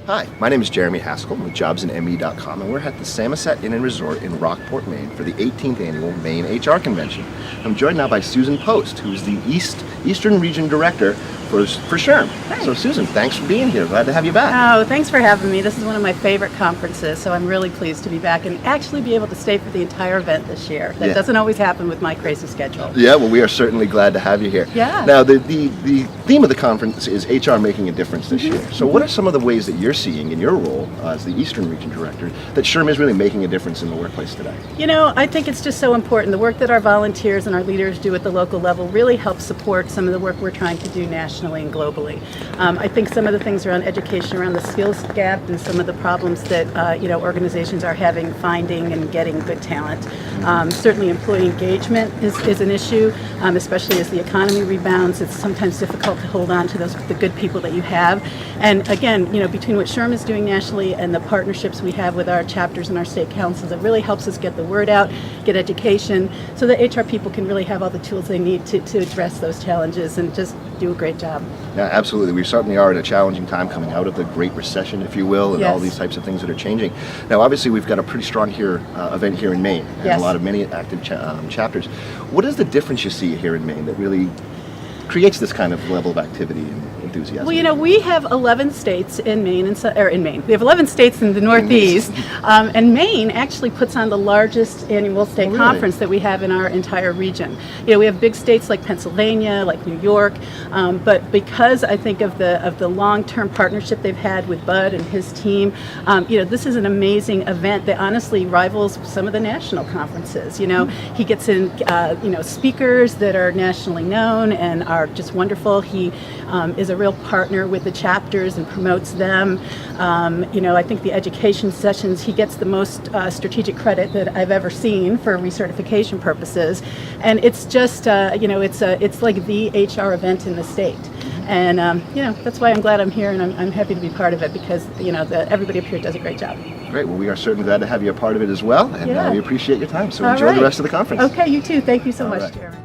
Hi, my name is Jeremy Haskell. I'm with jobsandme.com, and we're at the Samoset Inn and Resort in Rockport, Maine for the 18th Annual Maine HR Convention. I'm joined now by Susan Post, who's the Eastern Region Director for Sherm. Hi. So Susan, thanks for being here. Glad to have you back. Oh, thanks for having me. This is one of my favorite conferences, so I'm really pleased to be back and actually be able to stay for the entire event this year. That doesn't always happen with my crazy schedule. Yeah, well, we are certainly glad to have you here. Yeah. Now, the theme of the conference is HR making a difference this year. So what are some of the ways that you're seeing in your role as the Eastern Region Director that Sherm is really making a difference in the workplace today? You know, I think it's just so important. The work that our volunteers and our leaders do at the local level really helps support some of the work we're trying to do nationally and globally. I think some of the things around education, around the skills gap, and some of the problems that organizations are having finding and getting good talent. Certainly employee engagement is an issue, especially as the economy rebounds. It's sometimes difficult to hold on to the good people that you have. And again, between what Sherm is doing nationally and the partnerships we have with our chapters and our state councils, it really helps us get the word out, get education, so that HR people can really have all the tools they need to address those challenges and just do a great job. Yeah, absolutely. We certainly are at a challenging time coming out of the Great Recession, if you will, and all these types of things that are changing. Now, obviously, we've got a pretty strong event here in Maine, and many active chapters. What is the difference you see here in Maine that really creates this kind of level of activity and enthusiasm? Well, we have 11 states in Maine, we have 11 states in the Northeast, and Maine actually puts on the largest annual state conference that we have in our entire region. We have big states like Pennsylvania, like New York, but because I think of the long-term partnership they've had with Bud and his team, this is an amazing event that honestly rivals some of the national conferences. He gets in, speakers that are nationally known and are just wonderful. He is a real partner with the chapters and promotes them. I think the education sessions, he gets the most strategic credit that I've ever seen for recertification purposes. And it's just, it's like the HR event in the state. And, that's why I'm glad I'm here, and I'm happy to be part of it because, everybody up here does a great job. Great. Well, we are certainly glad to have you a part of it as well, and we appreciate your time. So enjoy the rest of the conference. Okay, you too. Thank you so much, right. Jeremy.